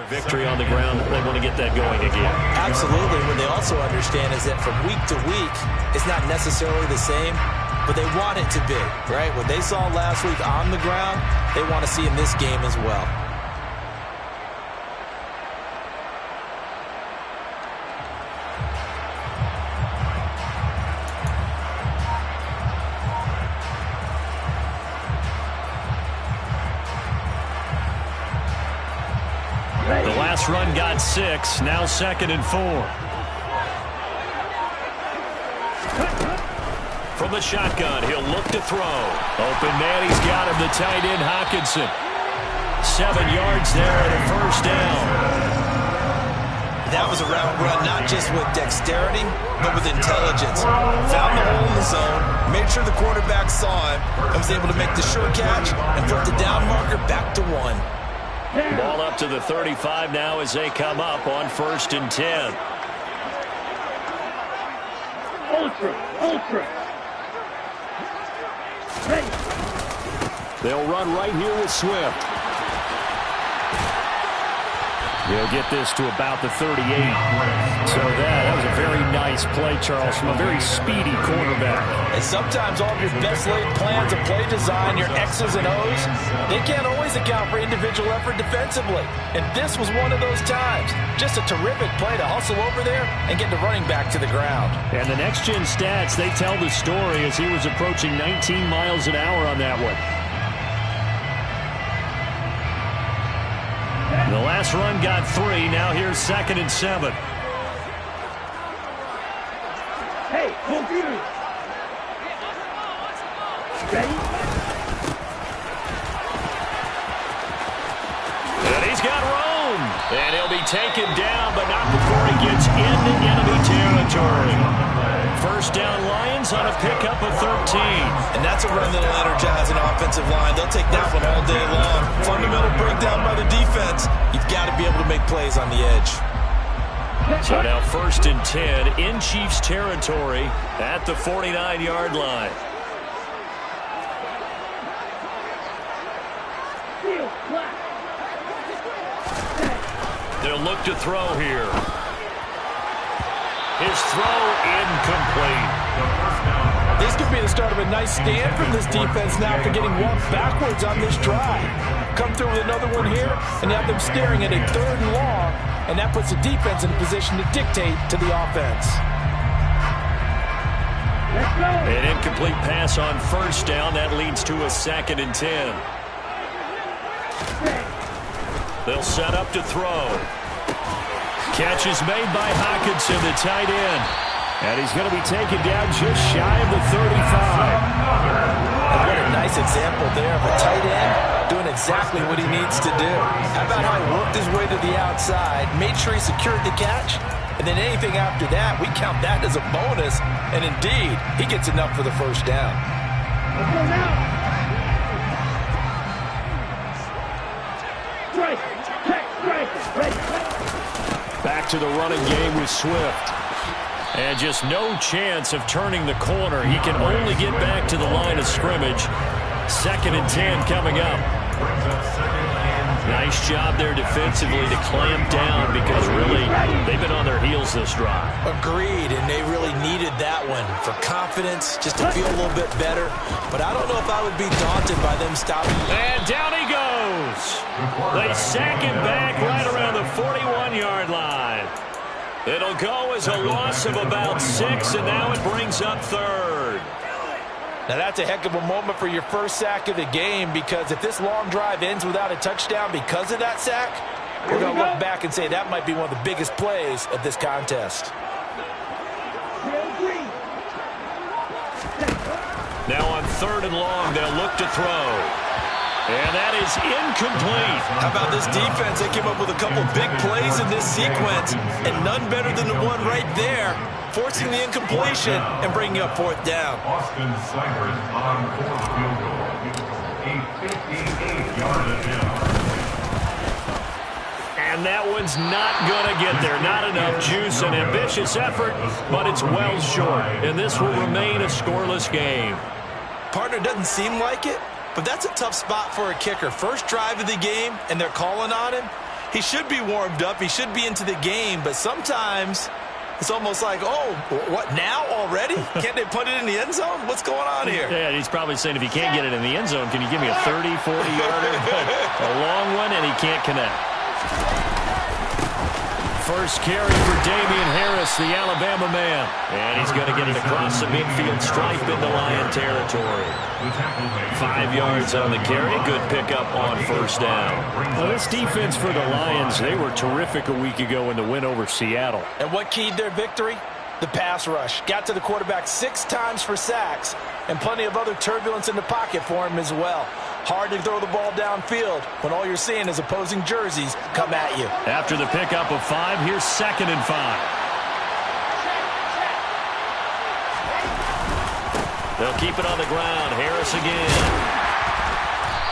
Victory on the ground. They want to get that going again. Absolutely. What they also understand is that from week to week, it's not necessarily the same, but they want it to be, right? What they saw last week on the ground, they want to see in this game as well. The last run got 6, now 2nd and 4. From the shotgun, he'll look to throw. Open man, he's got him, the tight end, Hockenson. 7 yards there and a first down. That was a route run, not just with dexterity, but with intelligence. Found the hole in the zone, made sure the quarterback saw him, and was able to make the sure catch and flip the down marker back to 1. Ball up to the 35 now as they come up on 1st and 10. Ultra. Ready. They'll run right here with Swift. He'll get this to about the 38. So that was a very nice play, Charles, from a very speedy quarterback. And sometimes all of your best laid plans of play design, your X's and O's, they can't always account for individual effort defensively. And this was one of those times. Just a terrific play to hustle over there and get the running back to the ground. And the next-gen stats, they tell the story as he was approaching 19 miles an hour on that one. The last run got 3. Now here's 2nd and 7. Hey, computer. Ready? And he's got room. And he'll be taken down, but not before he gets into enemy territory. First down, Lions on a pickup of 13. And that's a run that'll energize an offensive line. They'll take that one all day long. Fundamental breakdown by the defense. You've got to be able to make plays on the edge. So now 1st and 10 in Chiefs territory at the 49-yard line. They'll look to throw here. His throw incomplete. This could be the start of a nice stand from this defense now for getting walked backwards on this drive. Come through with another one here and have them staring at a 3rd and long, and that puts the defense in a position to dictate to the offense. An incomplete pass on 1st down. That leads to a 2nd and 10. They'll set up to throw. Catch is made by Hockenson, the tight end. And he's going to be taken down just shy of the 35. And what a nice example there of a tight end doing exactly what he needs to do. How about how he worked his way to the outside, made sure he secured the catch, and then anything after that, we count that as a bonus. And indeed, he gets enough for the first down. Let's go now. Strike. Ready. Back to the running game with Swift. And just no chance of turning the corner. He can only get back to the line of scrimmage. 2nd and 10 coming up. Nice job there defensively to clamp down because really they've been on their heels this drive. Agreed, and they really needed that one for confidence, just to feel a little bit better. But I don't know if I would be daunted by them stopping. And down he goes. They sack him back right around the 41-yard line. It'll go as a loss of about 6, and now it brings up 3rd. Now that's a heck of a moment for your first sack of the game, because if this long drive ends without a touchdown because of that sack, we're going to look back and say that might be one of the biggest plays of this contest. Now on 3rd and long, they'll look to throw. And that is incomplete. How about this defense? They came up with a couple big plays in this sequence, and none better than the one right there, forcing the incompletion and bringing up 4th down. Austin Cyphers on 4th field goal. A 58-yard attempt. And that one's not going to get there. Not enough juice. An ambitious effort, but it's well short. And this will remain a scoreless game. Partner, doesn't seem like it, but that's a tough spot for a kicker. First drive of the game, and they're calling on him. He should be warmed up. He should be into the game. But sometimes it's almost like, oh, what, now already? Can't they put it in the end zone? What's going on here? Yeah, he's probably saying, if you can't get it in the end zone, can you give me a 30, 40-yarder? A long one, and he can't connect. First carry for Damian Harris, the Alabama man. And he's going to get it across the midfield stripe into Lion territory. 5 yards on the carry. Good pickup on first down. Well, this defense for the Lions, they were terrific a week ago in the win over Seattle. And what keyed their victory? The pass rush. Got to the quarterback 6 times for sacks, and plenty of other turbulence in the pocket for him as well. Hard to throw the ball downfield when all you're seeing is opposing jerseys come at you. After the pickup of 5, here's 2nd and 5. They'll keep it on the ground. Harris again.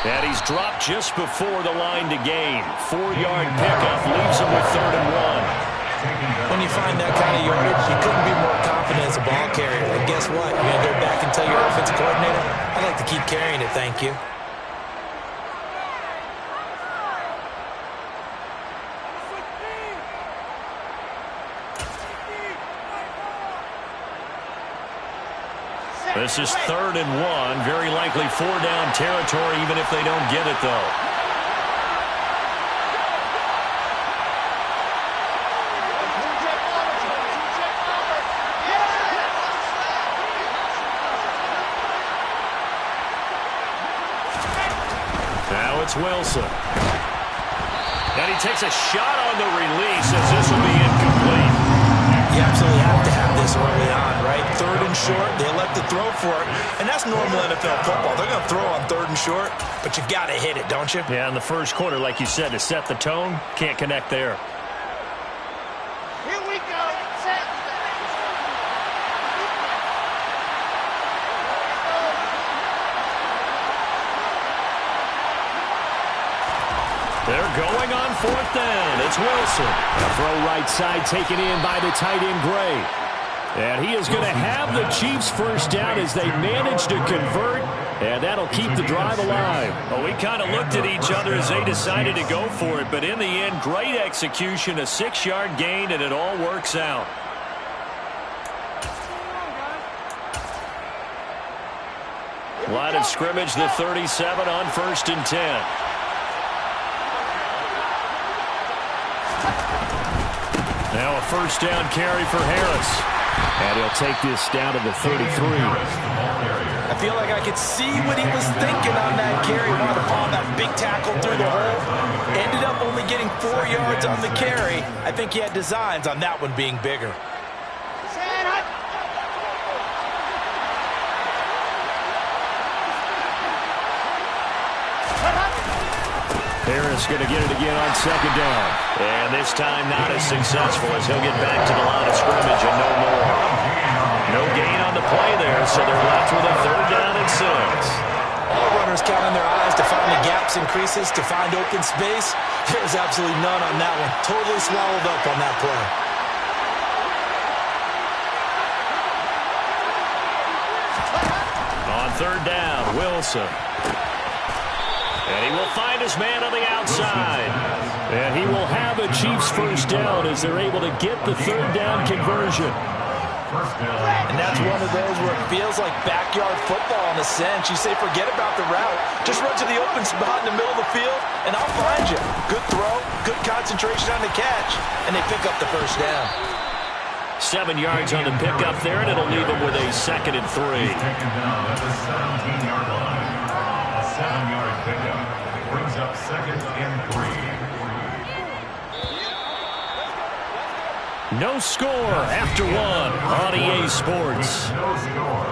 And he's dropped just before the line to gain. 4-yard pickup leaves him with 3rd and 1. When you find that kind of yardage, you couldn't be more confident as a ball carrier. And guess what? You're going to go back and tell your offensive coordinator, I'd like to keep carrying it, thank you. This is 3rd and 1. Very likely 4-down territory, even if they don't get it, though. Now it's Wilson. And he takes a shot on the release as this will be incomplete. You absolutely have to have this early on, right? 3rd and short, they elect to throw for it. And that's normal NFL football. They're going to throw on 3rd and short, but you got to hit it, don't you? Yeah, in the first quarter, like you said, to set the tone, can't connect there. Here we go. Set. They're going on 4th down. It's Wilson. A throw right side taken in by the tight end Gray. And he is going to have the Chiefs first down as they manage to convert. And that'll keep the drive alive. Well, we kind of looked at each other as they decided to go for it. But in the end, great execution, a 6-yard gain, and it all works out. Line of scrimmage, the 37 on 1st and 10. Now a first down carry for Harris. And he'll take this down to the 33. I feel like I could see what he was thinking on that carry. Wanted to follow that big tackle through the hole. Ended up only getting 4 yards on the carry. I think he had designs on that one being bigger. Harris going to get it again on 2nd down. And this time not as successful as he'll get back to the line of scrimmage and no more. No gain on the play there, so they're left with a 3rd down and 6. All runners counting their eyes to find the gaps and creases, to find open space. There's absolutely none on that one. Totally swallowed up on that play. On 3rd down, Wilson. And he will find his man on the outside. And he will have a Chiefs first down as they're able to get the 3rd down conversion. And that's one of those where it feels like backyard football in a sense. You say forget about the route. Just run to the open spot in the middle of the field, and I'll find you. Good throw, good concentration on the catch, and they pick up the first down. 7 yards on the pickup there, and it'll leave him with a 2nd and 3. He's taken down at the 17-yard line. A 7-yard pickup brings up 2nd and 3. No score after 1 on EA Sports. No score.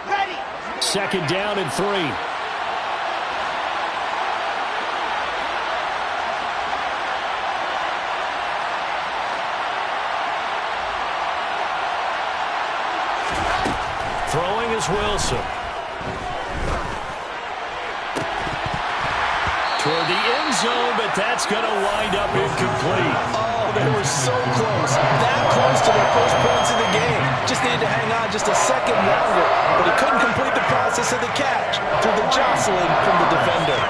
Ready. 2nd down and 3. Throwing is Wilson. toward the end zone, but that's going to wind up incomplete. Oh, they were so close. That close to their first points of the game. Just needed to hang on just a second longer, but he couldn't complete the process of the catch through the jostling from the defender.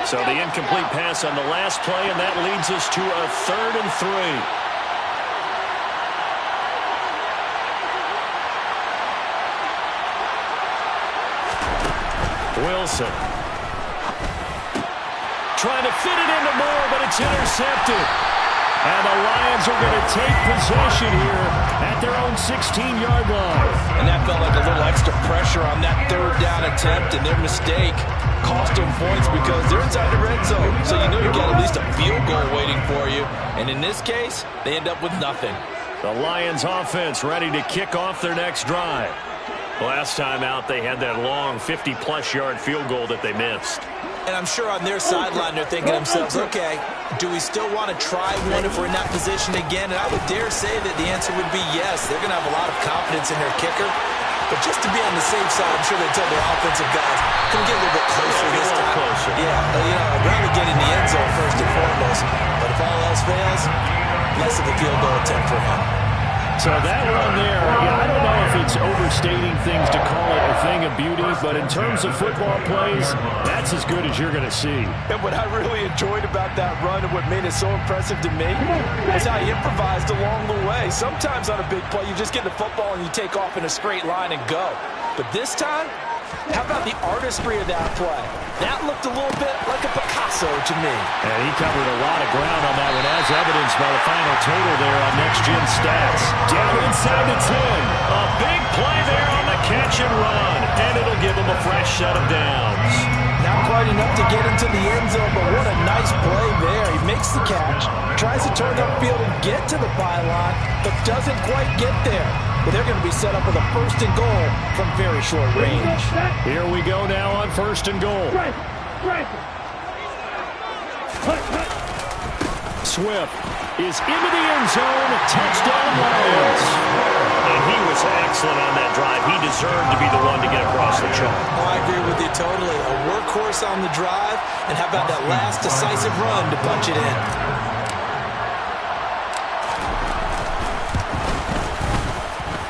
So the incomplete pass on the last play, and that leads us to a 3rd and 3. Wilson. Trying to fit it into Moore, but it's intercepted. And the Lions are going to take possession here at their own 16-yard line. And that felt like a little extra pressure on that 3rd down attempt, and their mistake cost them points because they're inside the red zone. So you know you got at least a field goal waiting for you. And in this case, they end up with nothing. The Lions offense ready to kick off their next drive. Last time out, they had that long 50-plus yard field goal that they missed. And I'm sure on their sideline they're thinking to themselves, okay, do we still want to try one if we're in that position again? And I would dare say that the answer would be yes. They're going to have a lot of confidence in their kicker. But just to be on the safe side, I'm sure they tell their offensive guys, can we get a little bit closer this time? Closer. Yeah, I'd rather get in the end zone first and foremost. But if all else fails, less of a field goal attempt for him. So that one there, I don't know if it's overstating things to call it a thing of beauty, but in terms of football plays, that's as good as you're going to see. And what I really enjoyed about that run and what made it so impressive to me is how he improvised along the way. Sometimes on a big play, you just get the football and you take off in a straight line and go. But this time, how about the artistry of that play? That looked a little bit like a Picasso to me. And he covered a lot of ground on that one, as evidenced by the final total there on Next Gen Stats. Down inside the 10. A big play there on the catch and run, and it'll give him a fresh set of downs. Not quite enough to get into the end zone, but what a nice play there. He makes the catch, tries to turn upfield and get to the pylon, but doesn't quite get there. But they're going to be set up with a 1st and goal from very short range. Here we go now on 1st and goal. Swift is into the end zone. Touchdown, Lions. And he was excellent on that drive. He deserved to be the one to get across the chalk. Oh, I agree with you totally. A workhorse on the drive, and how about that last decisive run to punch it in?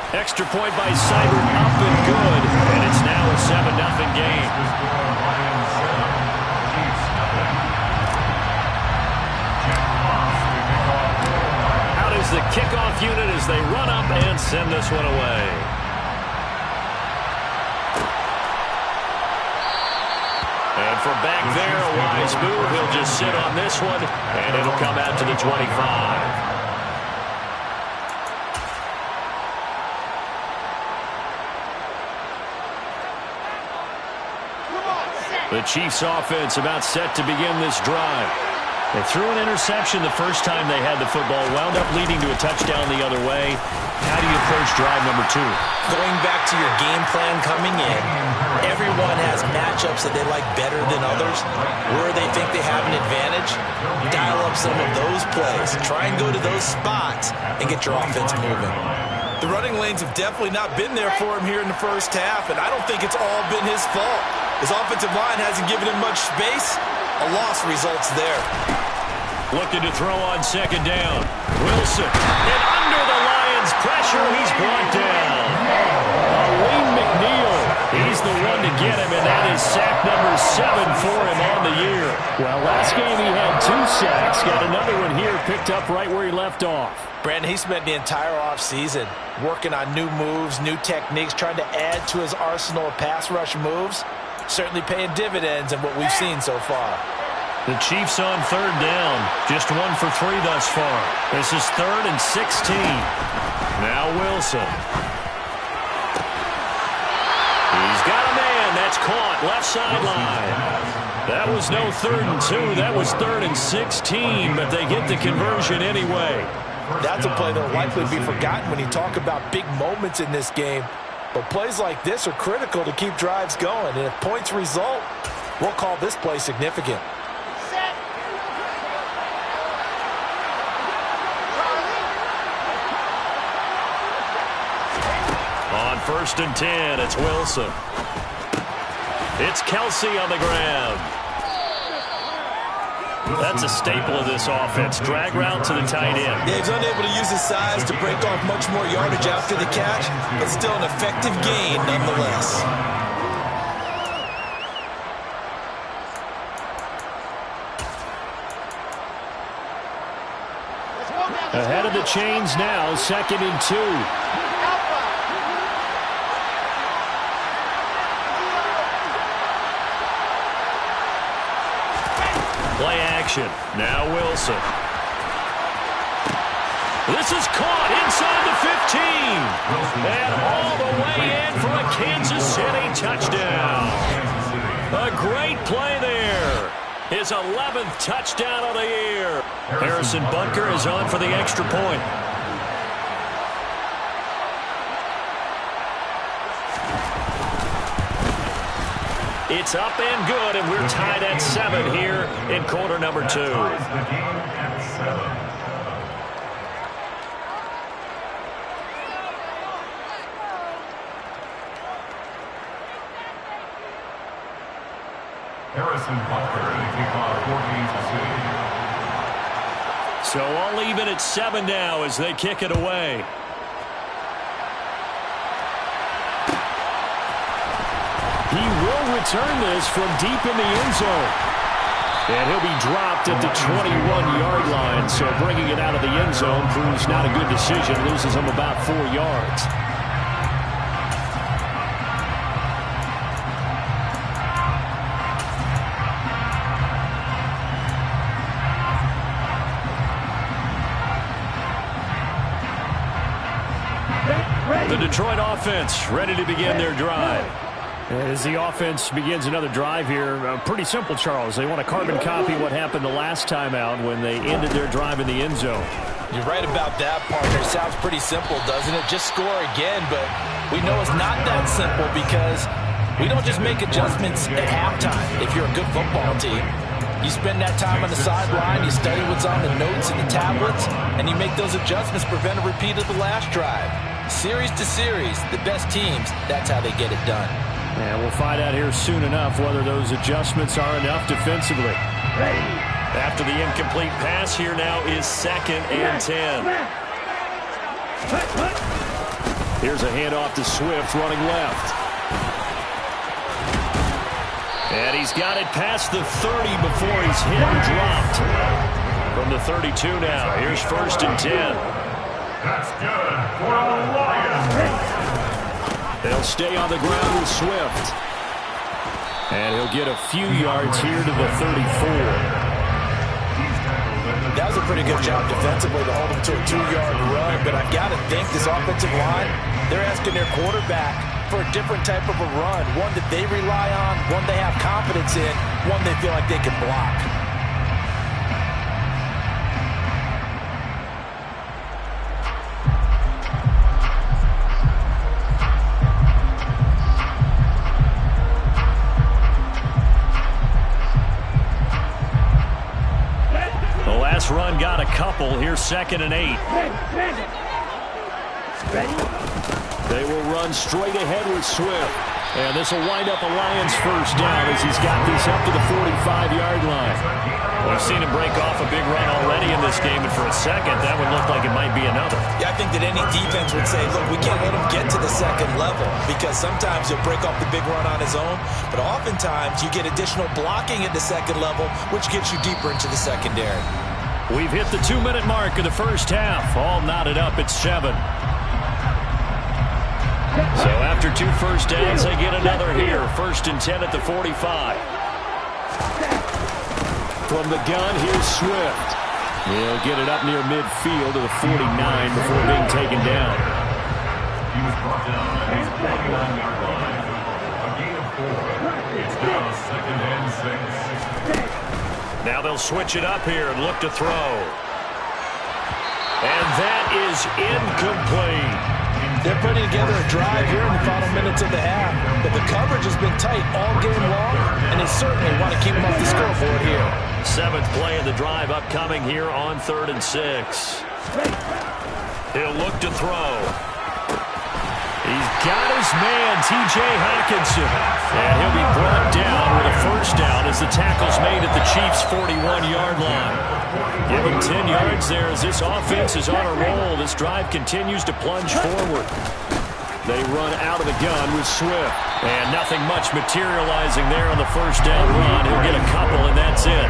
Extra point by Seibert, up and good, and it's now a 7-0 game. Out is the kickoff unit as they run up and send this one away. And from back there, a wise move. He'll just sit on this one, and it'll come out to the 25. The Chiefs offense about set to begin this drive. They threw an interception the first time they had the football, wound up leading to a touchdown the other way. How do you approach drive number 2? Going back to your game plan coming in, everyone has matchups that they like better than others. Where they think they have an advantage, dial up some of those plays. Try and go to those spots and get your offense moving. The running lanes have definitely not been there for him here in the first half, and I don't think it's all been his fault. His offensive line hasn't given him much space. A loss results there. Looking to throw on 2nd down. Wilson. And under the Lions' pressure, he's brought down. Aleem McNeil. He's the one to get him, and that is sack number 7 for him on the year. Well, last game he had 2 sacks. Got another one here picked up right where he left off. Brandon, he spent the entire offseason working on new moves, new techniques, trying to add to his arsenal of pass rush moves. Certainly paying dividends in what we've seen so far. The Chiefs on 3rd down. Just 1 for 3 thus far. This is 3rd and 16. Now Wilson. He's got a man. That's caught. Left sideline. That was no 3rd and 2. That was 3rd and 16, but they get the conversion anyway. That's a play that will likely be forgotten when you talk about big moments in this game. But plays like this are critical to keep drives going. And if points result, we'll call this play significant. Set. first and 10. It's Wilson. It's Kelsey on the ground. That's a staple of this offense. Drag route to the tight end. Yeah, he's unable to use his size to break off much more yardage after the catch, but still an effective gain nonetheless. Ahead of the chains now, 2nd and 2. Play action. Now Wilson. This is caught inside the 15. And all the way in for a Kansas City touchdown. A great play there. His 11th touchdown of the year. Harrison Butker is on for the extra point. It's up and good, and we're tied at 7 here in quarter number 2. Harrison Butker, the kickoff for Kansas City. So all even at 7 now as they kick it away. He will return this from deep in the end zone. And he'll be dropped at the 21-yard line. So bringing it out of the end zone proves not a good decision. Loses him about 4 yards. The Detroit offense ready to begin their drive. As the offense begins another drive here, pretty simple, Charles. They want to carbon copy what happened the last time out when they ended their drive in the end zone. You're right about that, partner. Sounds pretty simple, doesn't it? Just score again, but we know it's not that simple because we don't just make adjustments at halftime if you're a good football team. You spend that time on the sideline, you study what's on the notes and the tablets, and you make those adjustments, prevent a repeat of the last drive. Series to series, the best teams, that's how they get it done. And we'll find out here soon enough whether those adjustments are enough defensively. After the incomplete pass, here now is 2nd and 10. Here's a handoff to Swift running left. And he's got it past the 30 before he's hit and dropped. From the 32 now, here's 1st and 10. That's good for the Lions. They'll stay on the ground with Swift. And he'll get a few yards here to the 34. That was a pretty good job defensively to hold him to a 2-yard run, but I've got to think this offensive line, they're asking their quarterback for a different type of a run, one that they rely on, one they have confidence in, one they feel like they can block. Run got a couple. Here's 2nd and 8. They will run straight ahead with Swift. And this will wind up a Lions first down as he's got this up to the 45-yard line. We've seen him break off a big run already in this game, and for a second, that would look like it might be another. Yeah, I think that any defense would say, look, we can't let him get to the 2nd level because sometimes he'll break off the big run on his own, but oftentimes you get additional blocking at the 2nd level, which gets you deeper into the secondary. We've hit the 2-minute mark of the first half. All knotted up at 7. So after 2 first downs, they get another here. 1st and 10 at the 45. From the gun, here's Swift. He'll get it up near midfield to the 49 before being taken down. He was brought down at his 49-yard line. A gain of 4. It's now 2nd and 6. Now they'll switch it up here and look to throw. And that is incomplete. They're putting together a drive here in the final minutes of the half, but the coverage has been tight all game long, and they certainly want to keep them off the scoreboard here. 7th play of the drive upcoming here on 3rd and 6. He'll look to throw. He's got his man, T.J. Hockenson. And he'll be brought down with a first down as the tackle's made at the Chiefs' 41-yard line. Give him 10 yards there as this offense is on a roll. This drive continues to plunge forward. They run out of the gun with Swift. And nothing much materializing there on the first down run. He'll get a couple, and that's it.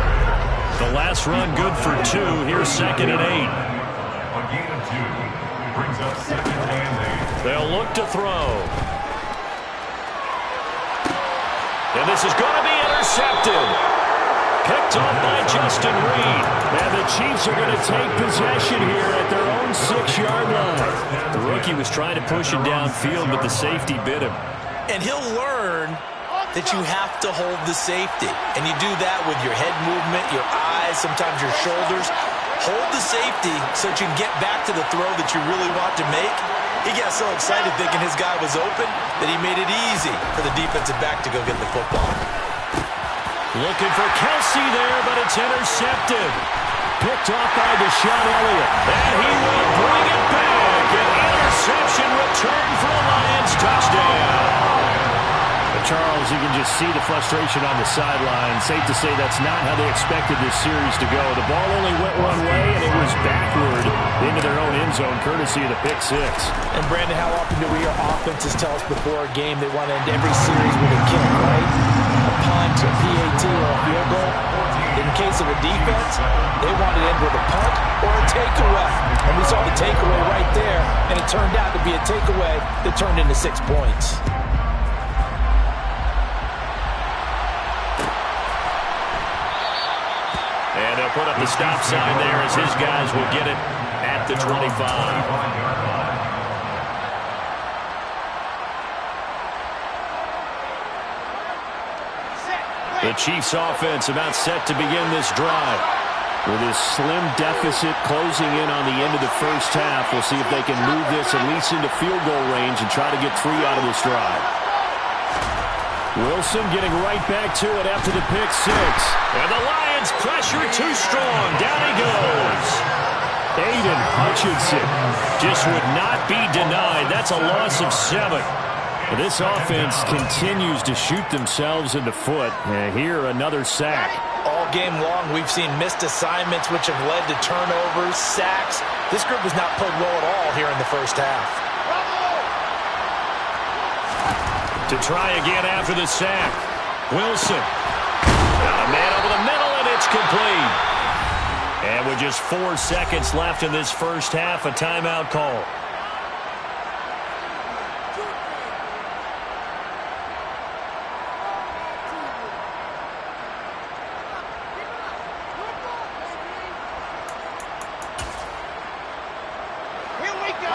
The last run good for 2. Here's 2nd and 8. A gain of 2 brings up 2nd and 8. They'll look to throw. And this is going to be intercepted. Picked off by Justin Reed. And the Chiefs are going to take possession here at their own 6-yard line. The rookie was trying to push him downfield, but the safety bit him. And he'll learn that you have to hold the safety. And you do that with your head movement, your eyes, sometimes your shoulders. Hold the safety so that you can get back to the throw that you really want to make. He got so excited thinking his guy was open that he made it easy for the defensive back to go get the football. Looking for Kelsey there, but it's intercepted. Picked off by Deshaun Elliott. And he will bring it back. An interception return for a Lions touchdown. Charles, you can just see the frustration on the sideline. Safe to say that's not how they expected this series to go. The ball only went one way, and it was backward into their own end zone, courtesy of the pick 6. And, Brandon, how often do we hear offenses tell us before a game they want to end every series with a kick, right? A punt, a PAT, or a field goal. In case of a defense, they want to end with a punt or a takeaway. And we saw the takeaway right there, and it turned out to be a takeaway that turned into 6 points. And they'll put up the stop sign there as his guys will get it at the 25. The Chiefs offense about set to begin this drive. With his slim deficit closing in on the end of the first half, we'll see if they can move this at least into field goal range and try to get 3 out of this drive. Wilson getting right back to it after the pick 6. And the Lions pressure too strong. Down he goes. Aiden Hutchinson just would not be denied. That's a loss of 7. This offense continues to shoot themselves in the foot. And here, another sack. All game long, we've seen missed assignments which have led to turnovers, sacks. This group has not played well at all here in the first half. To try again after the sack. Wilson. Got a man over the middle, and it's complete. And with just 4 seconds left in this first half, a timeout call. Here we go.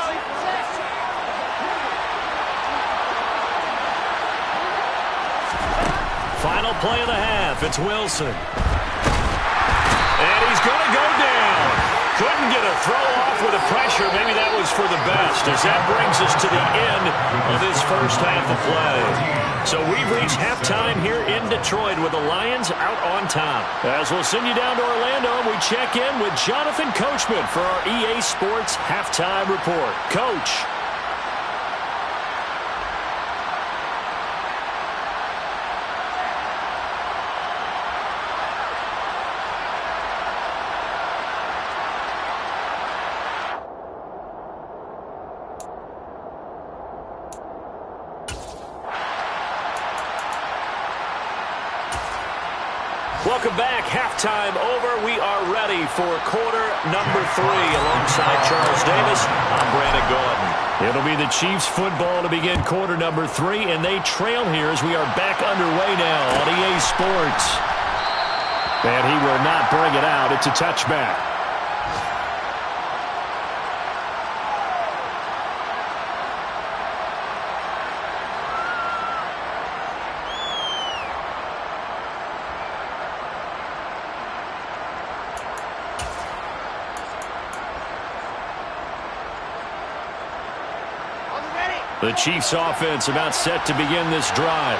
Final play of the half. It's Wilson. And he's going to go down. Couldn't get a throw off with the pressure. Maybe that was for the best, as that brings us to the end of this first half of play. So we've reached halftime here in Detroit with the Lions out on top. As we'll send you down to Orlando, we check in with Jonathan Coachman for our EA Sports Halftime Report. Coach. Welcome back. Halftime over. We are ready for quarter number 3. Alongside Charles Davis, I'm Brandon Gordon. It'll be the Chiefs football to begin quarter number 3, and they trail here as we are back underway now on EA Sports. And he will not bring it out. It's a touchback. The Chiefs offense about set to begin this drive.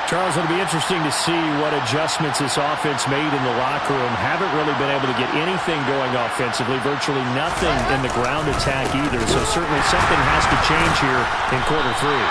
Charles, it'll be interesting to see what adjustments this offense made in the locker room. Haven't really been able to get anything going offensively, virtually nothing in the ground attack either. So certainly something has to change here in quarter three.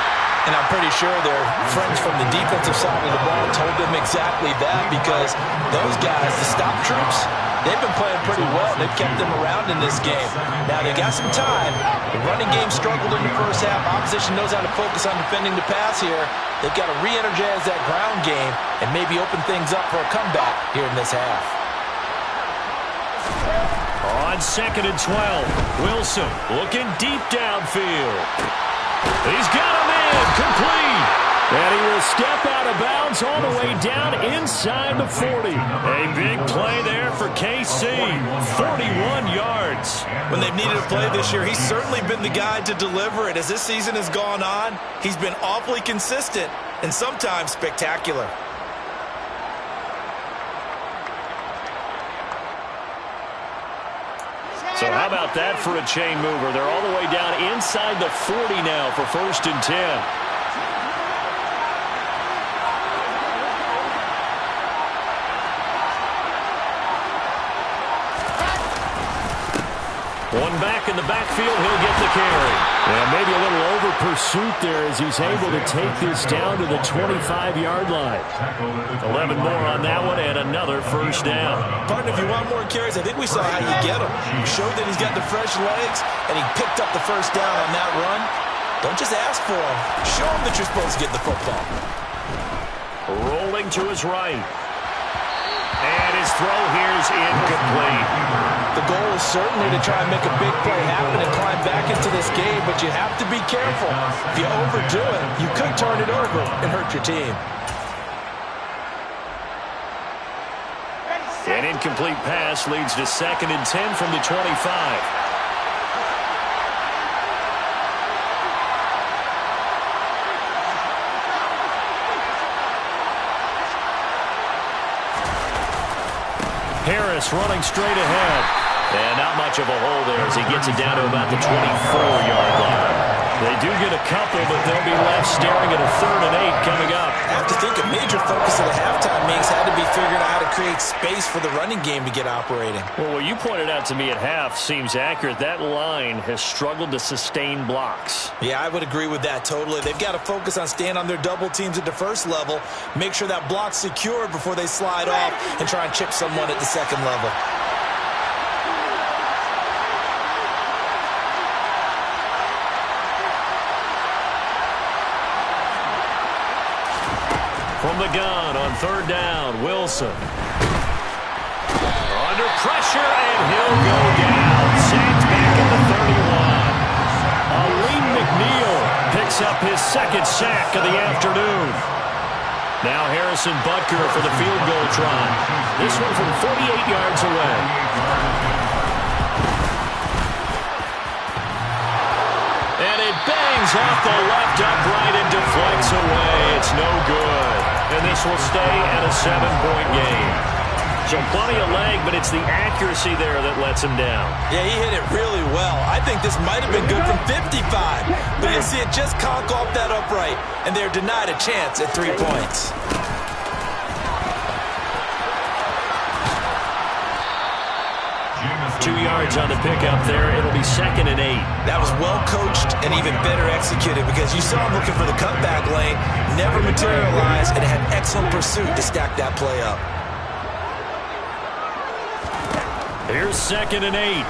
And I'm pretty sure their friends from the defensive side of the ball told them exactly that, because those guys, the stop troops, they've been playing pretty well. They've kept them around in this game. Now, they got some time. The running game struggled in the first half. Opposition knows how to focus on defending the pass here. They've got to re-energize that ground game and maybe open things up for a comeback here in this half. On 2nd and 12, Wilson looking deep downfield. He's got him in, complete. And he will step out of bounds all the way down inside the 40. A big play there for KC, 41 yards. When they've needed a play this year, he's certainly been the guy to deliver it. As this season has gone on, he's been awfully consistent and sometimes spectacular. So how about that for a chain mover? They're all the way down inside the 40 now for 1st and 10. One back in the backfield, he'll get the carry. And maybe a little over pursuit there as he's able to take this down to the 25-yard line. 11 more on that one and another 1st down. Partner, if you want more carries, I think we saw how you get him. He showed that he's got the fresh legs, and he picked up the 1st down on that run. Don't just ask for him. Show him that you're supposed to get the football. Rolling to his right. And his throw here is incomplete. The goal is certainly to try and make a big play happen and climb back into this game, but you have to be careful. If you overdo it, you could turn it over and hurt your team. An incomplete pass leads to 2nd and 10 from the 25. Harris running straight ahead. And not much of a hole there as he gets it down to about the 24-yard line. They do get a couple, but they'll be left staring at a 3rd and 8 coming up. I have to think a major focus of the halftime meetings had to be figuring out how to create space for the running game to get operating. Well, what you pointed out to me at half seems accurate. That line has struggled to sustain blocks. Yeah, I would agree with that totally. They've got to focus on staying on their double teams at the first level, make sure that block's secured before they slide off and try and chip someone at the second level. From the gun on 3rd down, Wilson. Under pressure, and he'll go down. Sacked back at the 31. Aleem McNeil picks up his 2nd sack of the afternoon. Now Harrison Butker for the field goal try. This one from 48 yards away. And it bangs off the left upright and deflects away. It's no good. And this will stay at a 7-point game. So plenty of leg, but it's the accuracy there that lets him down. Yeah, he hit it really well. I think this might have been good from 55. But you'll see it just conk off that upright, and they're denied a chance at 3 points. Two yards on the pickup there. It'll be 2nd and 8. That was well coached and even better executed because you saw him looking for the cutback lane, never materialized, and had excellent pursuit to stack that play up. Here's 2nd and 8.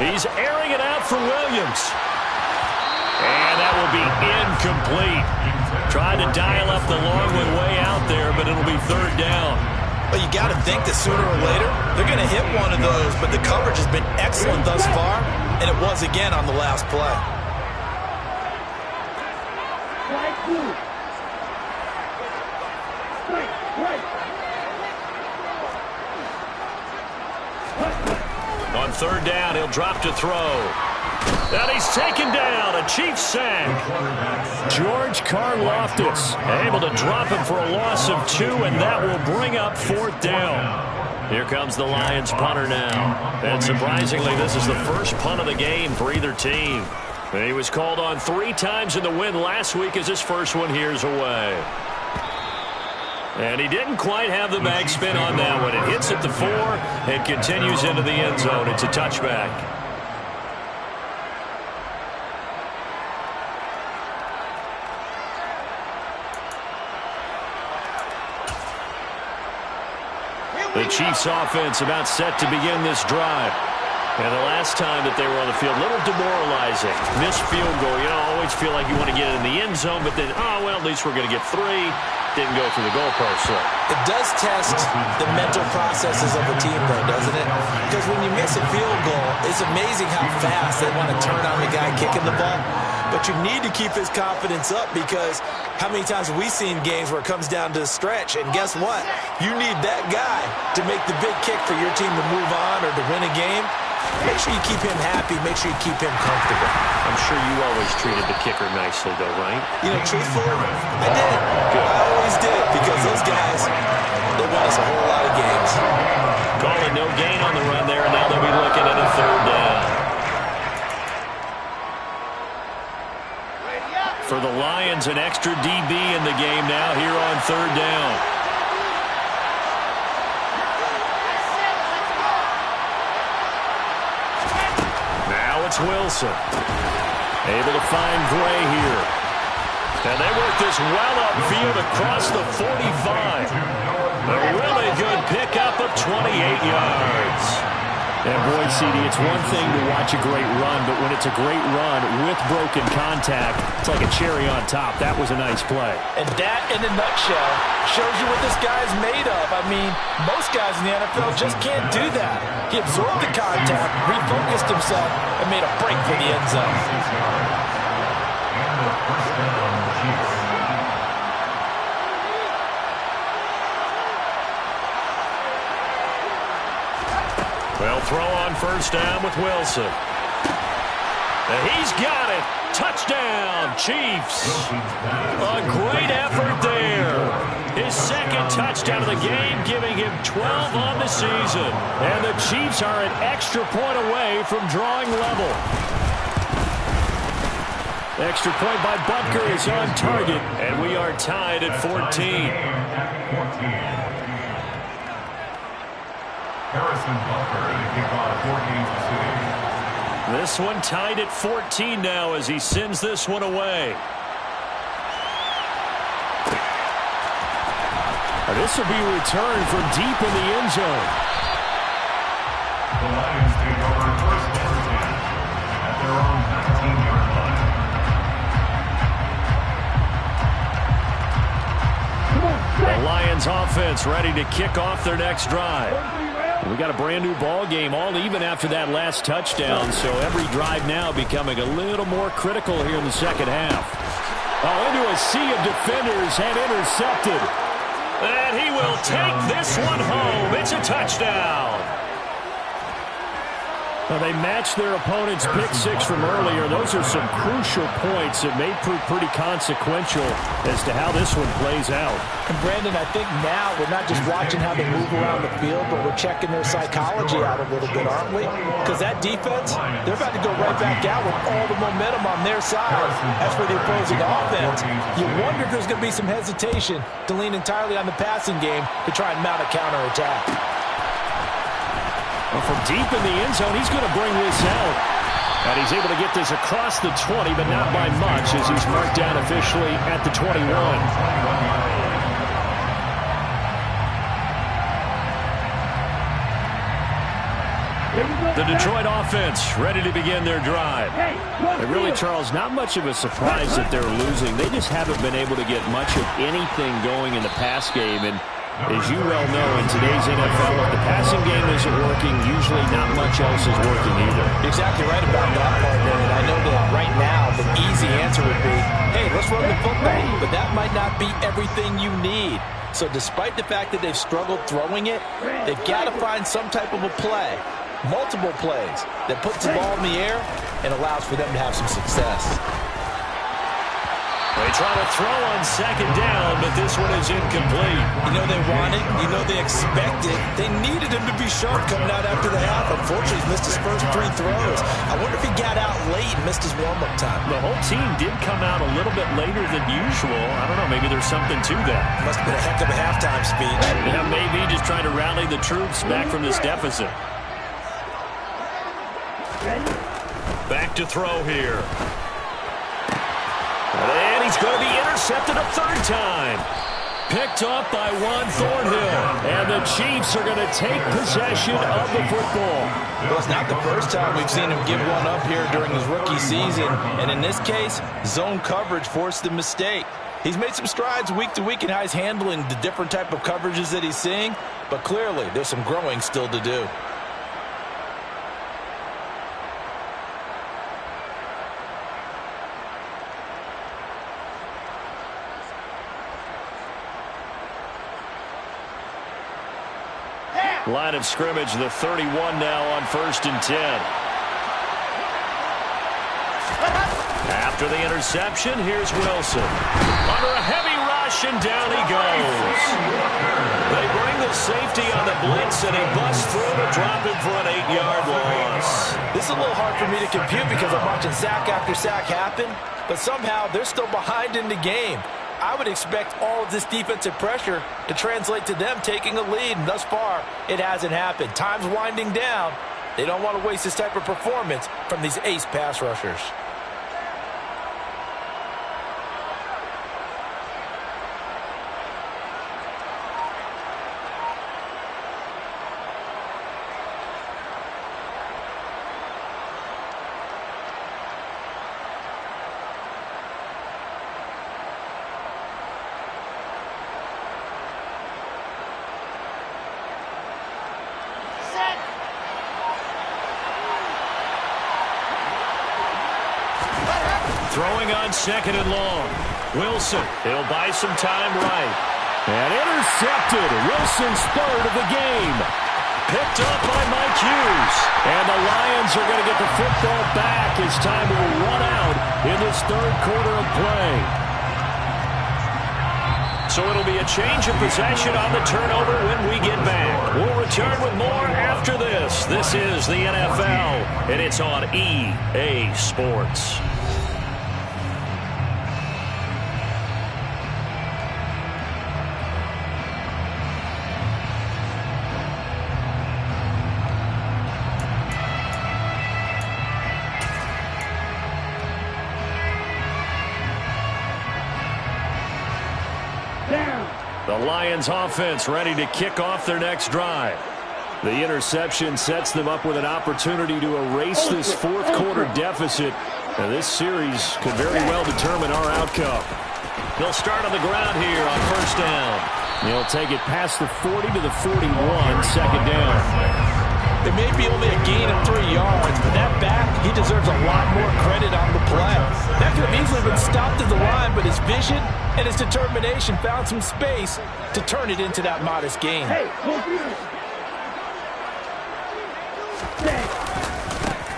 He's airing it out for Williams. And that will be incomplete. Tried to dial up the long one way out there, but it'll be 3rd down. But you got to think that sooner or later, they're going to hit one of those, but the coverage has been excellent thus far, and it was again on the last play. On 3rd down, he'll drop to throw. And he's taken down, a Chiefs sack. George Karlaftis able to drop him for a loss of 2, and that will bring up 4th down. Here comes the Lions punter now. And surprisingly, this is the first punt of the game for either team. And he was called on 3 times in the win last week as his first one here's away. And he didn't quite have the bag spin on that one. It hits at the 4 and continues into the end zone. It's a touchback. The Chiefs offense about set to begin this drive. And the last time that they were on the field, a little demoralizing. Missed field goal. You know, always feel like you want to get it in the end zone, but then, well, at least we're going to get 3. Didn't go through the goalpost. So it does test the mental processes of a team, though, doesn't it? Because when you miss a field goal, it's amazing how fast they want to turn on the guy kicking the ball. But you need to keep his confidence up, because how many times have we seen games where it comes down to a stretch? And guess what? You need that guy to make the big kick for your team to move on or to win a game. Make sure you keep him happy. Make sure you keep him comfortable. I'm sure you always treated the kicker nicely, though, right? You know, truthfully, I did. Good. I always did, because those guys, they won us a whole lot of games. Calling no gain on the run there, and now they'll be looking at a 3rd down. For the Lions, an extra DB in the game now here on 3rd down. Wilson able to find Gray here, and they work this well upfield across the 45. A really good pickup of 28 yards. And boy, CD, it's one thing to watch a great run, but when it's a great run with broken contact, it's like a cherry on top. That was a nice play. And that, in a nutshell, shows you what this guy's made of. I mean, most guys in the NFL just can't do that. He absorbed the contact, refocused himself, and made a break for the end zone. Well, throw on 1st down with Wilson. And he's got it. Touchdown, Chiefs. A great effort there. His 2nd touchdown of the game, giving him 12 on the season. And the Chiefs are an extra point away from drawing level. Extra point by Butker is on target, and we are tied at 14. Harrison Butker to kick off 14-6. This one tied at 14 now as he sends this one away. This will be returned from deep in the end zone. The Lions take over 1st and 10 at their own 19-yard line. The Lions offense ready to kick off their next drive. We got a brand new ball game, all even after that last touchdown, so every drive now becoming a little more critical here in the 2nd half. Into a sea of defenders and intercepted. And he will take this one home. It's a touchdown. Well, they matched their opponent's pick 6 from earlier. Those are some crucial points that may prove pretty consequential as to how this one plays out. And Brandon, I think now we're not just watching how they move around the field, but we're checking their psychology out a little bit, aren't we? Because that defense, they're about to go right back out with all the momentum on their side. As for the opposing offense, you wonder if there's going to be some hesitation to lean entirely on the passing game to try and mount a counterattack. Well, from deep in the end zone, he's going to bring this out. And he's able to get this across the 20, but not by much as he's marked down officially at the 21. The Detroit offense ready to begin their drive. And really, Charles, not much of a surprise that they're losing. They just haven't been able to get much of anything going in the pass game. And as you well know, in today's NFL, if the passing game isn't working, usually not much else is working either. You're exactly right about that part, and I know that right now the easy answer would be, hey, let's run the football, but that might not be everything you need. So despite the fact that they've struggled throwing it, they've got to find some type of a play, multiple plays, that puts the ball in the air and allows for them to have some success. They try to throw on second down, but this one is incomplete. You know they wanted, you know they expected. They needed him to be sharp coming out after the half. Unfortunately, he's missed his first 3 throws. I wonder if he got out late and missed his warm-up time. The whole team did come out a little bit later than usual. I don't know, maybe there's something to that. Must have been a heck of a halftime speech. Yeah, maybe just trying to rally the troops back from this deficit. Back to throw here. And he's going to be intercepted a third time. Picked up by Juan Thornhill. And the Chiefs are going to take possession of the football. Well, it's not the first time we've seen him give one up here during his rookie season. And in this case, zone coverage forced the mistake. He's made some strides week to week in how he's handling the different type of coverages that he's seeing. But clearly, there's some growing still to do. Line of scrimmage, the 31 now on 1st and 10. After the interception, here's Wilson. Under a heavy rush, and down he goes. They bring the safety on the blitz, and he busts through to drop him for an 8-yard loss. This is a little hard for me to compute because I'm watching sack after sack happen, but somehow they're still behind in the game. I would expect all of this defensive pressure to translate to them taking a lead, and thus far, it hasn't happened. Time's winding down. They don't want to waste this type of performance from these ace pass rushers. Throwing on 2nd and long. Wilson, he'll buy some time right. And intercepted. Wilson's 3rd of the game. Picked up by Mike Hughes. And the Lions are going to get the football back as time will run out in this 3rd quarter of play. So it'll be a change of possession on the turnover when we get back. We'll return with more after this. This is the NFL, and it's on EA Sports. The Lions offense ready to kick off their next drive. The interception sets them up with an opportunity to erase this 4th quarter deficit. And this series could very well determine our outcome. They'll start on the ground here on 1st down. They'll take it past the 40 to the 41, 2nd down. It may be only a gain of 3 yards, but that back, he deserves a lot more credit on the play. That could have easily been stopped at the line, but his vision and his determination found some space to turn it into that modest gain.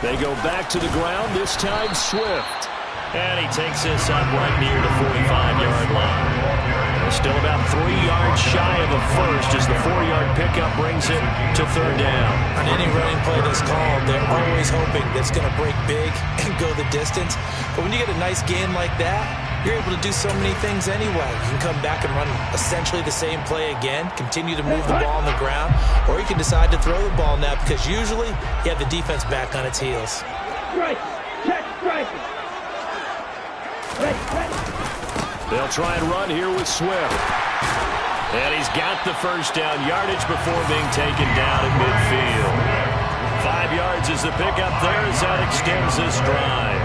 They go back to the ground, this time Swift. And he takes this up right near the 45-yard line. Still about 3 yards shy of a first as the 4-yard pickup brings it to 3rd down. On any running play that's called, they're always hoping that's going to break big and go the distance. But when you get a nice gain like that, you're able to do so many things anyway. You can come back and run essentially the same play again, continue to move the ball on the ground, or you can decide to throw the ball now because usually you have the defense back on its heels. Strike. Check striking. They'll try and run here with Swift. And he's got the first down yardage before being taken down at midfield. 5 yards is the pickup there as that extends this drive.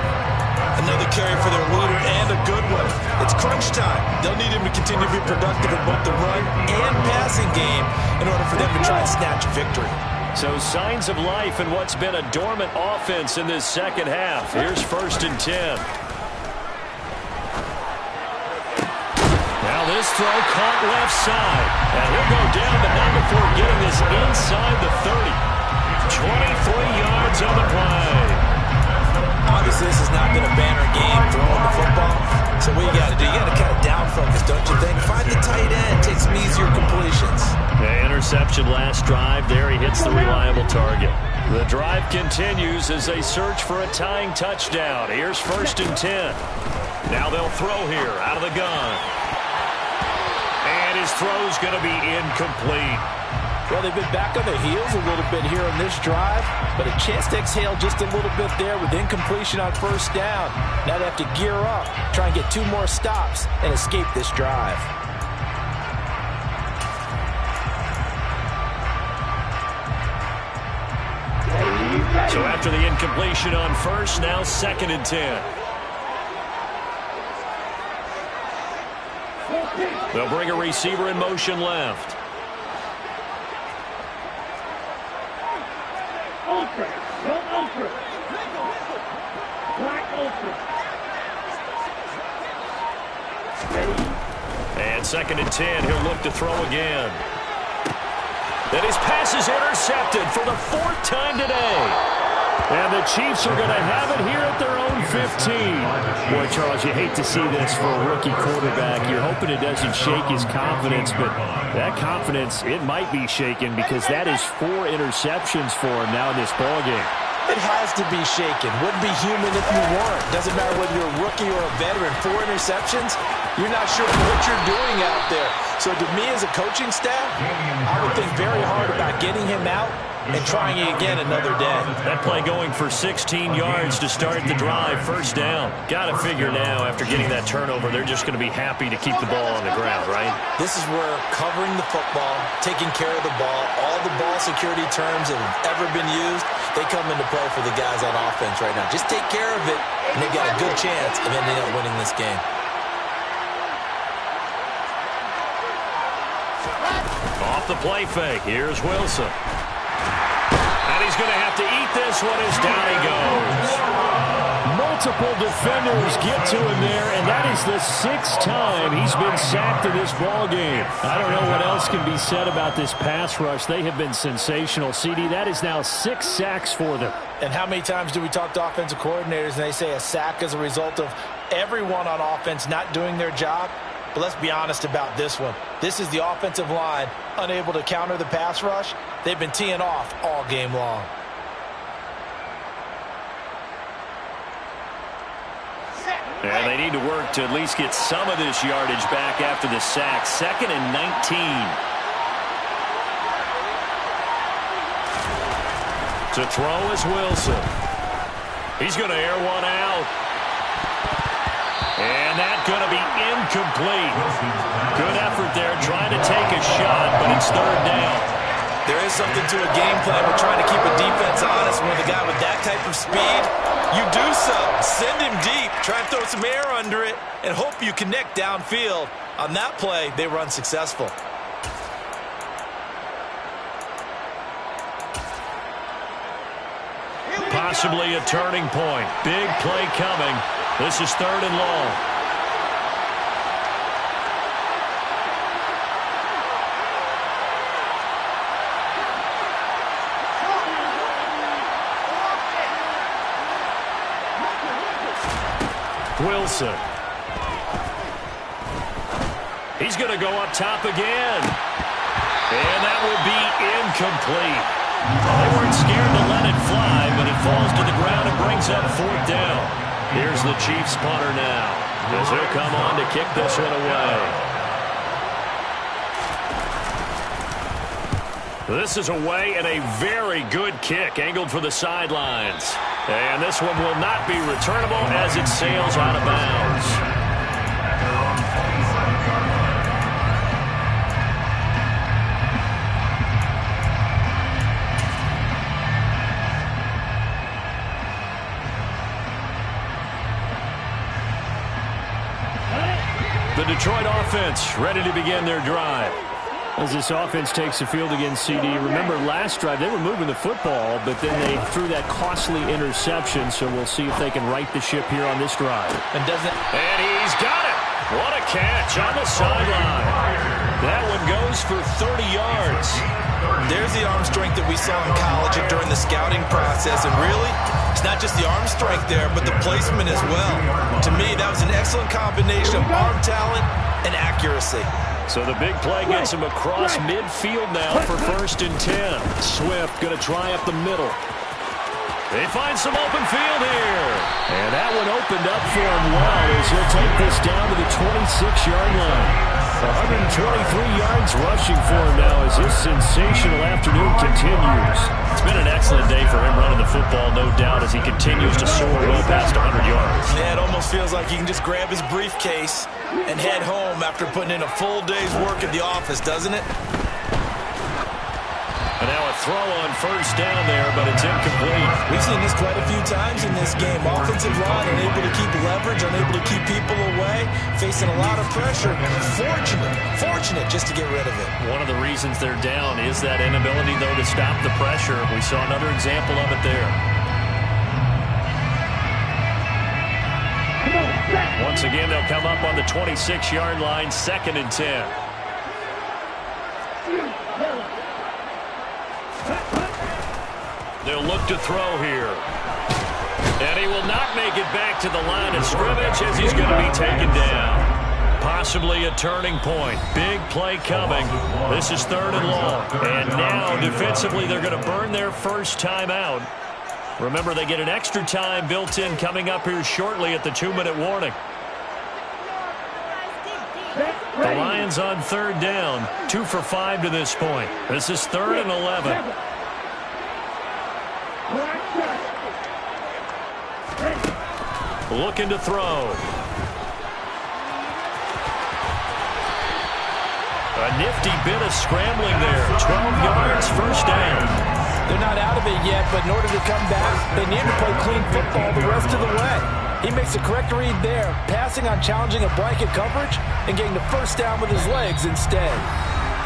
Another carry for their leader and a good one. It's crunch time. They'll need him to continue to be productive in both the run and passing game in order for them to try and snatch a victory. So signs of life in what's been a dormant offense in this 2nd half. Here's 1st and 10. Now this throw caught left side. And he'll go down, but not before getting this inside the 30. 23 yards on the play. Obviously, this has not been a banner game throwing the football, So what you got to do, you got to kind of down focus, don't you think? Find the tight end, take some easier completions. The interception last drive. There he hits the reliable target. The drive continues as they search for a tying touchdown. Here's 1st and 10. Now they'll throw here out of the gun. And his throw's going to be incomplete. Well, they've been back on their heels a little bit here on this drive, but a chance to exhale just a little bit there with incompletion on 1st down. Now they have to gear up, try and get 2 more stops, and escape this drive. So after the incompletion on 1st, now 2nd and 10. They'll bring a receiver in motion left. Ultra. Go ultra. Black ultra. And 2nd and 10. He'll look to throw again. And his pass is intercepted for the 4th time today. And the Chiefs are going to have it here at their own 15. Boy, Charles, you hate to see this for a rookie quarterback. You're hoping it doesn't shake his confidence, but that confidence, it might be shaken because that is 4 interceptions for him now in this ballgame. It has to be shaken. Wouldn't be human if you weren't. Doesn't matter whether you're a rookie or a veteran. 4 interceptions, you're not sure what you're doing out there. So to me as a coaching staff, I would think very hard about getting him out and trying it again another day. That play going for 16 yards to start the drive. 1st down. Got to figure now after getting that turnover, they're just going to be happy to keep the ball on the ground, right? This is where covering the football, taking care of the ball, all the ball security terms that have ever been used, they come into play for the guys on offense right now. Just take care of it, and they've got a good chance of ending up winning this game. Off the play fake. Here's Wilson. And he's going to have to eat this one as down he goes. Multiple defenders get to him there, and that is the 6th time he's been sacked in this ballgame. I don't know what else can be said about this pass rush. They have been sensational. CD, that is now 6 sacks for them. And how many times do we talk to offensive coordinators and they say a sack is a result of everyone on offense not doing their job? But let's be honest about this one. This is the offensive line unable to counter the pass rush. They've been teeing off all game long. And they need to work to at least get some of this yardage back after the sack. 2nd and 19. To throw is Wilson. He's going to air one out. And that's going to be incomplete. Good effort there trying to take a shot, but it's 3rd down. There is something to a game plan with trying to keep a defense honest. When with a guy with that type of speed, you do so. Send him deep. Try and throw some air under it and hope you connect downfield. On that play, they were unsuccessful. Possibly a turning point. Big play coming. This is 3rd and long. Wilson. He's going to go up top again. And that will be incomplete. They weren't scared to let it fly, but it falls to the ground and brings up 4th down. Here's the Chiefs punter now, as he'll come on to kick this one away. This is away and a very good kick, angled for the sidelines. And this one will not be returnable as it sails out of bounds. The Detroit offense ready to begin their drive. As this offense takes the field against CD, remember last drive they were moving the football, but then they threw that costly interception, so we'll see if they can right the ship here on this drive. And he's got it. What a catch on the sideline. That one goes for 30 yards. There's the arm strength that we saw in college and during the scouting process, and really It's not just the arm strength there, but the placement as well. To me, that was an excellent combination of arm talent and accuracy. So the big play gets him across midfield now for 1st and 10. Swift going to try up the middle. They find some open field here. And that one opened up for him well as he'll take this down to the 26-yard line. 123 yards rushing for him now as this sensational afternoon continues. It's been an excellent day for him running the football, no doubt, as he continues to soar well past 100 yards. Yeah, it almost feels like he can just grab his briefcase and head home after putting in a full day's work at the office, doesn't it? And now a throw on 1st down there, but it's incomplete. We've seen this quite a few times in this game. Offensive line unable to keep leverage, unable to keep people away, facing a lot of pressure. Fortunate just to get rid of it. One of the reasons they're down is that inability, though, to stop the pressure. We saw another example of it there. Once again, they'll come up on the 26-yard line, 2nd and 10. They'll look to throw here. And he will not make it back to the line of scrimmage as he's going to be taken down. Possibly a turning point. Big play coming. This is 3rd and long. And now, defensively, they're going to burn their first time out. Remember, they get an extra time built in coming up here shortly at the 2-minute warning. The Lions on 3rd down. 2 for 5 to this point. This is 3rd and 11. Looking to throw. A nifty bit of scrambling there. 12 yards, 1st down. They're not out of it yet, but in order to come back, they need to play clean football the rest of the way. He makes the correct read there, passing on challenging a blanket coverage and getting the 1st down with his legs instead.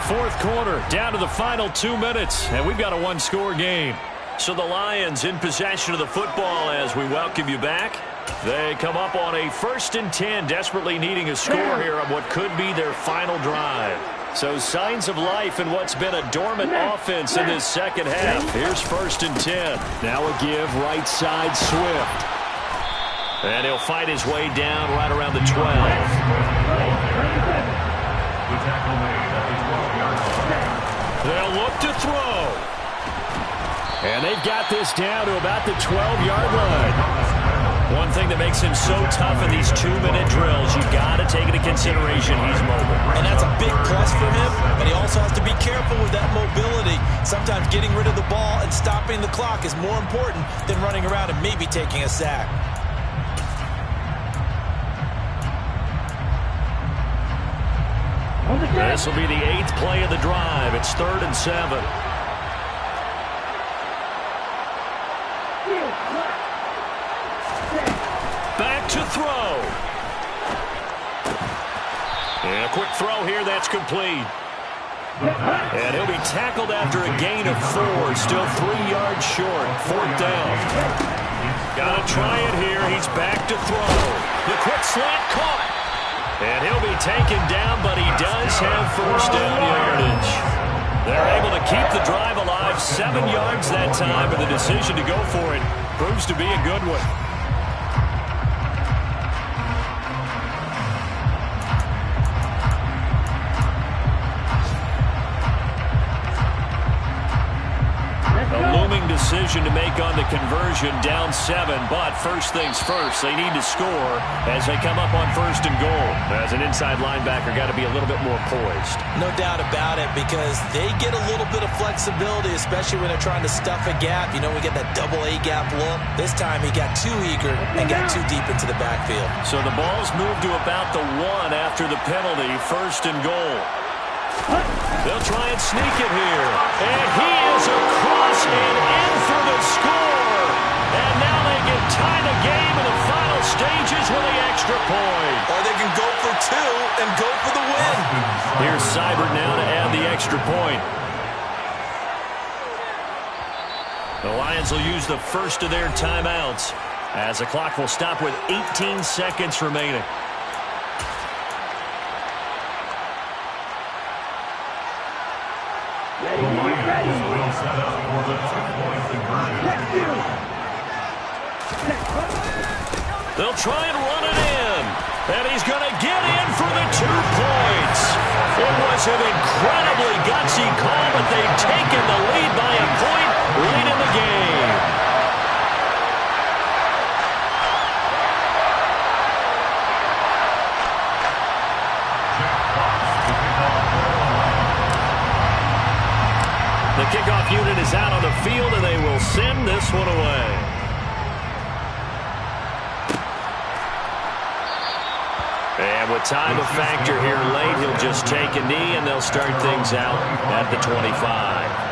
4th quarter, down to the final 2 minutes, and we've got a 1-score game. So the Lions in possession of the football as we welcome you back. They come up on a 1st and 10, desperately needing a score here on what could be their final drive. So signs of life in what's been a dormant offense in this second half. Here's 1st and 10. Now a give right side Swift. And he'll fight his way down right around the 12. They'll look to throw. And they've got this down to about the 12-yard line. One thing that makes him so tough in these 2-minute drills, you've got to take into consideration he's mobile. And that's a big plus for him, but he also has to be careful with that mobility. Sometimes getting rid of the ball and stopping the clock is more important than running around and maybe taking a sack. This will be the 8th play of the drive. It's 3rd and 7. Back to throw. And a quick throw here that's complete. And he'll be tackled after a gain of 4. Still 3 yards short. 4th down. Got to try it here. He's back to throw. The quick slant caught. And he'll be taken down, but he does have 1st down yardage. They're able to keep the drive alive. 7 yards that time, but the decision to go for it proves to be a good one. Decision to make on the conversion, down 7, but first things first, they need to score as they come up on 1st and goal. As an inside linebacker, got to be a little bit more poised. No doubt about it, because they get a little bit of flexibility, especially when they're trying to stuff a gap. You know, we get that double A gap look. This time he got too eager and got too deep into the backfield. So the ball's moved to about the 1 after the penalty, 1st and goal. They'll try and sneak it here. And he is across and in for the score. And now they can tie the game in the final stages with the extra point. Or they can go for 2 and go for the win. Here's Seibert now to add the extra point. The Lions will use the first of their timeouts as the clock will stop with 18 seconds remaining. They'll try and run it in. And he's going to get in for the 2 points. It was an incredibly gutsy call, but they've taken the lead by a point late in the game. The kickoff unit is out on the field, and they will send this one away. And with time a factor here late, he'll just take a knee, and they'll start things out at the 25.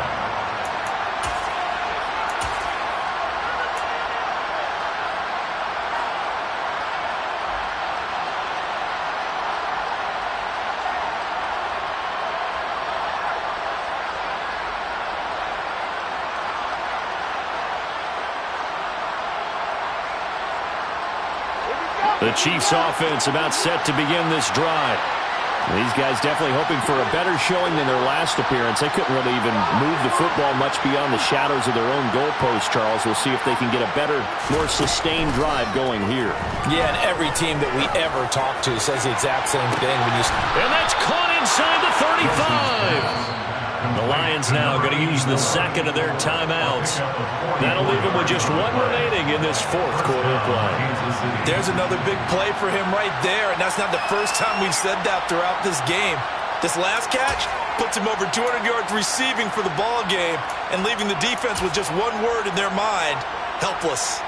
The Chiefs offense about set to begin this drive. These guys definitely hoping for a better showing than their last appearance. They couldn't really even move the football much beyond the shadows of their own goalpost, Charles. We'll see if they can get a better, more sustained drive going here. Yeah, and every team that we ever talk to says the exact same thing. And that's caught inside the 35. The Lions now going to use the second of their timeouts. That'll leave them with just one remaining in this fourth quarter play. There's another big play for him right there, and that's not the first time we've said that throughout this game. This last catch puts him over 200 yards receiving for the ball game and leaving the defense with just one word in their mind: helpless.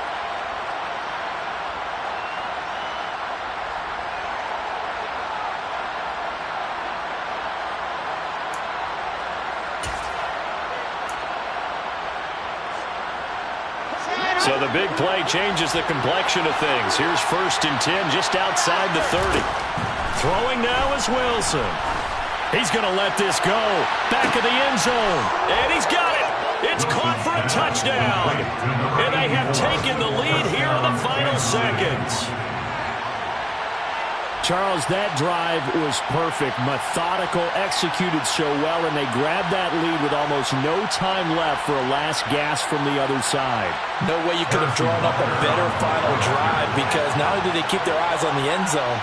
So the big play changes the complexion of things. Here's 1st and 10 just outside the 30. Throwing now is Wilson. He's going to let this go. Back of the end zone. And he's got it. It's caught for a touchdown. And they have taken the lead here in the final seconds. Charles, that drive was perfect, methodical, executed so well, and they grabbed that lead with almost no time left for a last gasp from the other side. No way you could have drawn up a better final drive, because not only did they keep their eyes on the end zone,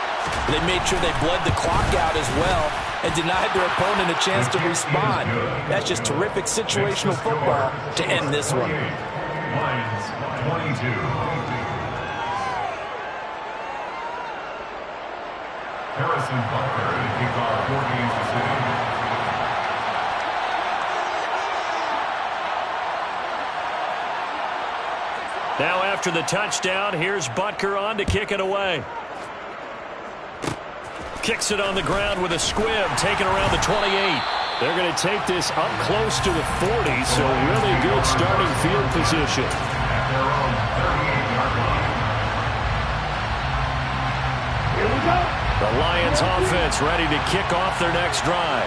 they made sure they bled the clock out as well and denied their opponent a chance to respond. That's just terrific situational football to end this one. Lions 22. Harrison Butker to kick off for Kansas City. Now after the touchdown, here's Butker on to kick it away. Kicks it on the ground with a squib, taken around the 28. They're going to take this up close to the 40, so really good starting field position. At their own 38-yard line. Here we go. The Lions offense ready to kick off their next drive.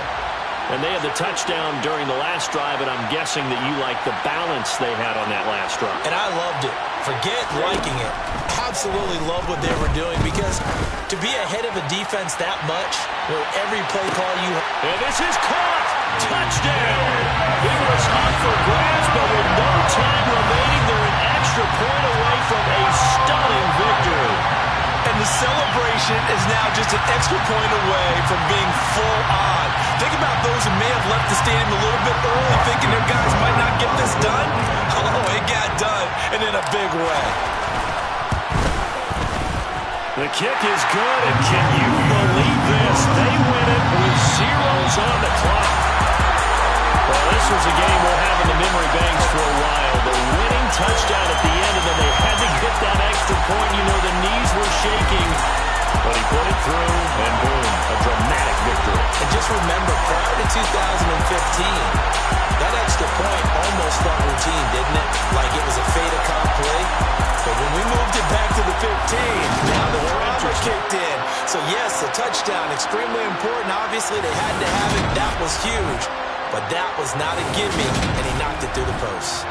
And they had the touchdown during the last drive, and I'm guessing that you like the balance they had on that last drive. And I loved it. Forget liking it. Absolutely love what they were doing, because to be ahead of a defense that much, where every play call you... And this is caught! Touchdown! It was up for grabs, but with no time remaining, they're an extra point away from a stunning victory. And the celebration is now just an extra point away from being full on. Think about those who may have left the stadium a little bit early thinking their guys might not get this done. Oh, it got done, and in a big way. The kick is good, and can you believe this? They win it with zeros on the clock. Well, this was a game we'll have in the memory banks for a while. The winning touchdown at the end, and then they had to get that extra point. You know, the knees were shaking, but he put it through, and boom, a dramatic victory. And just remember, prior to 2015, that extra point almost felt routine, didn't it? Like it was a fait accompli. But when we moved it back to the 15, now the drama kicked in. So yes, a touchdown, extremely important. Obviously, they had to have it. That was huge. But that was not a gimme, and he knocked it through the post.